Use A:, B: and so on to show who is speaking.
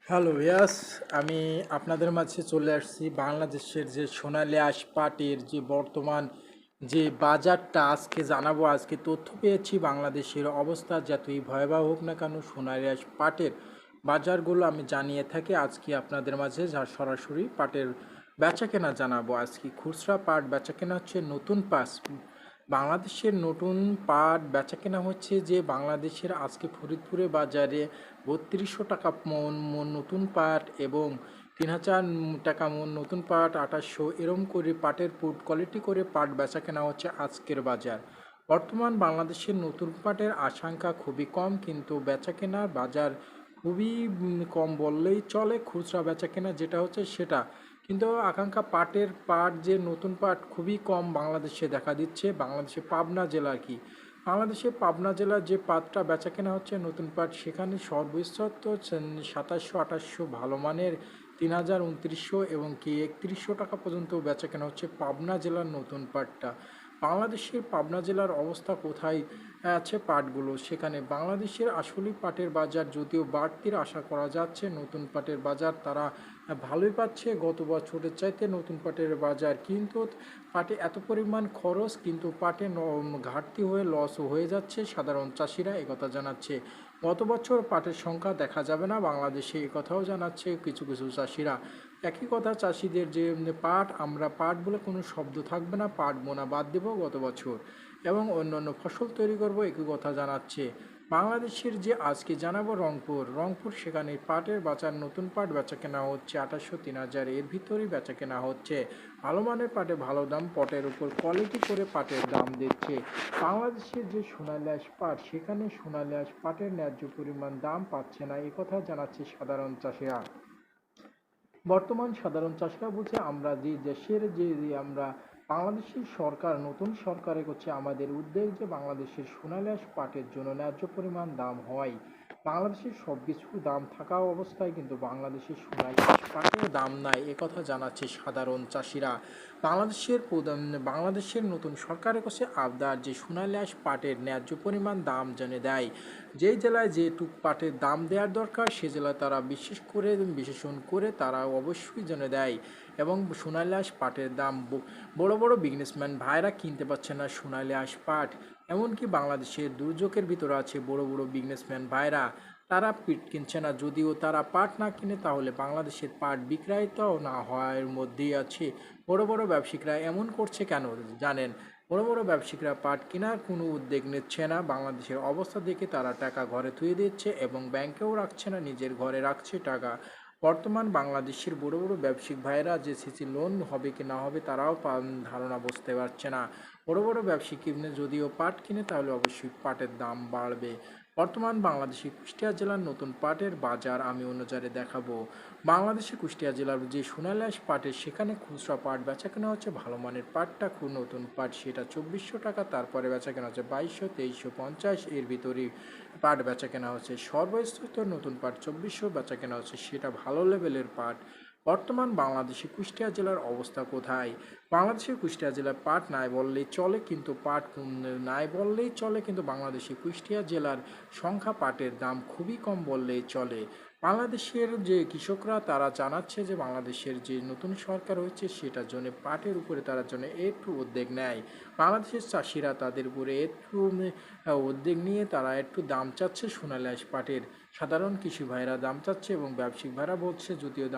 A: Hello ইয়াস, আমি আপনাদের মাঝে চলে আসছি। বাংলাদেশের যে সোনালী আঁশ পাটের যে বর্তমান যে বাজারটা আজকে জানাবো। আজকে তথ্য পেয়েছি বাংলাদেশের অবস্থা যতই ভয়াবহ হোক না কেন, সোনালী আঁশ পাটের বাজারগুলো আমি জানিয়ে থাকি। আজকে আপনাদের মাঝে যা সরাসরি পাটের বেচাকেনা জানাবো। আজকে খুচরা পাট বেচাকেনা হচ্ছে নতুন পাস বাংলাদেশের নতুন পাট বেচাকেনা হচ্ছে যে বাংলাদেশের আজকে ফরিদপুরে বাজারে ৩২০০ টাকা মন নতুন পাট এবং ৩০০০ টাকা মন নতুন পাট, ২৮০০ এরম করে পাটের পুট কোয়ালিটি করে পাট বেচাকেনা হচ্ছে আজকের বাজার। বর্তমান বাংলাদেশের নতুন পাটের আশঙ্কা খুবই কম, কিন্তু বেচাকেনার বাজার খুবই কম বললেই চলে। খুচরা বেচাকেনা যেটা হচ্ছে সেটা, কিন্তু আকাঙ্ক্ষা পাট যে নতুন পাট খুবই কম বাংলাদেশে দেখা দিচ্ছে। বাংলাদেশে পাবনা জেলা কি বাংলাদেশে পাবনা জেলার যে পাটটা বেচাকেনা হচ্ছে নতুন পাট, সেখানে সর্বোচ্চ তো ২৭০০ ২৮০০ ভালো মানের ৩০০০ ২৯০০ এবং কি ৩১০০ টাকা পর্যন্ত বেচাকেনা হচ্ছে পাবনা জেলার নতুন পাটটা। বাংলাদেশের পাবনা জেলার অবস্থা কোথায় আছে পাটগুলো, সেখানে বাংলাদেশের আসলেই পাটের বাজার যদিও বাড়তির আশা করা যাচ্ছে। নতুন পাটের বাজার তারা ভালোই পাচ্ছে গত বছরের চাইতে নতুন পাটের বাজার, কিন্তু পাটে এত পরিমাণ খরচ, কিন্তু পাটে ঘাটতি হয়ে লসও হয়ে যাচ্ছে সাধারণ চাষিরা, একথা জানাচ্ছে। গত বছর পাটের সংখ্যা দেখা যাবে না বাংলাদেশে, একথাও জানাচ্ছে কিছু কিছু চাষিরা। একই কথা চাষিদের যে আমরা পাট বলে কোনো শব্দ থাকবে না, পাট বোনা বাদ দেব গত বছর এবং অন্যান্য ফসল তৈরি করব, একই কথা জানাচ্ছে। বাংলাদেশের যে আজকে জানাবো রংপুর সেখানে পাটের বাজার নতুন পাট বেচা কেনা হচ্ছে ২৮০০ ৩০০০ এর ভিতরেই বেচা কেনা হচ্ছে। ভালো মানের পাটে ভালো দাম, পটের উপর কোয়ালিটি করে পাটের দাম দিচ্ছে। বাংলাদেশের যে সোনালী আঁশ পাট, সেখানে সোনালী আঁশ পাটের ন্যায্য পরিমাণ দাম পাচ্ছে না, একথা জানাচ্ছে সাধারণ চাষিরা। বর্তমান সাধারণ চাষিরা বলছে আমরা যে দেশের আমরা বাংলাদেশের সরকার নতুন সরকারে করছে আমাদের উদ্যোগ যে বাংলাদেশের সোনালী আঁশ পাটের জন্য ন্যায্য পরিমাণ দাম হয়। বাংলাদেশের সব কিছুর দাম থাকা অবস্থায় কিন্তু বাংলাদেশের সোনালী আঁশ পাটের দাম নাই, একথা জানাচ্ছে সাধারণ চাষিরা। বাংলাদেশের নতুন সরকারের কাছে আবদার যে সোনালী আঁশ পাটের ন্যায্য পরিমাণ দাম জেনে দেয়। যেই জেলায় যেটুক পাটের দাম দেওয়ার দরকার সে জেলায় তারা বিশেষণ করে তারা অবশ্যই জেনে দেয়। এবং সোনালী আঁশ পাটের দাম বড় বড় বিজনেসম্যান ভাইরা কিনতে পারছে না সোনালী আঁশ পাট। এমনকি বাংলাদেশের দুর্যোগের ভিতরে আছে বড় বড় বিজনেসম্যান ভাইরা, তারা পিট কিনছে না। যদিও তারা পাট না কিনে তাহলে বাংলাদেশের পাট বিক্রয়তাও না হওয়ার মধ্যেই আছে। বড় বড় ব্যবসায়িকরা এমন করছে কেন জানেন? বড় বড় ব্যবসায়িকরা পাট কেনার কোনো উদ্যোগ নিচ্ছে না। বাংলাদেশের অবস্থা দেখে তারা টাকা ঘরে থুয়ে দিচ্ছে এবং ব্যাংকেও রাখছে না, নিজের ঘরে রাখছে টাকা। বর্তমান বাংলাদেশের বড় বড় ব্যবসায়িক ভাইরা যে সিসি লোন হবে কি না হবে তারাও ধারণা বুঝতে পারছে না। বড় বড় ব্যবসায়িক কিনে যদিও পাট কিনে তাহলে অবশ্যই পাটের দাম বাড়বে। বর্তমান বাংলাদেশে কুষ্টিয়া জেলার নতুন পাটের বাজার আমি অনুযায়ী দেখাবো। বাংলাদেশে কুষ্টিয়া জেলার যে সোনালী আঁশ পাটের সেখানে খুচরা পাট বেচা কেনা হচ্ছে ভালো মানের পাটটা, খুব নতুন পাট সেটা ২৪০০ টাকা, তারপরে বেচা কেনা হচ্ছে ২২০০ ২৩৫০ এর ভিতরেই পাট বেচা কেনা হচ্ছে। সর্বোচ্চ নতুন পাট ২৪০০ বেচা কেনা হচ্ছে, সেটা ভালো লেভেলের পাট। বর্তমান বাংলাদেশে কুষ্টিয়া জেলার অবস্থা কোথায়? বাংলাদেশের কুষ্টিয়া জেলার পাট নাই বললেই চলে, কিন্তু নাই বললেই চলে, কিন্তু বাংলাদেশে কুষ্টিয়া জেলার সংখ্যা পাটের দাম খুবই কম বললেই চলে। বাংলাদেশের যে কৃষকরা তারা জানাচ্ছে যে বাংলাদেশের যে নতুন সরকার হয়েছে সেটার জন্য পাটের উপরে তারা জন্য একটু উদ্যোগ নেয়। বাংলাদেশের চাষিরা তাদের উপরে একটু উদ্যোগ নিয়ে তারা একটু দাম চাচ্ছে সোনালী আঁশ পাটের। সাধারণ কৃষি ভাইরা দাম চাচ্ছে এবং ব্যবসায়িক ভাইরা বলছে যদিও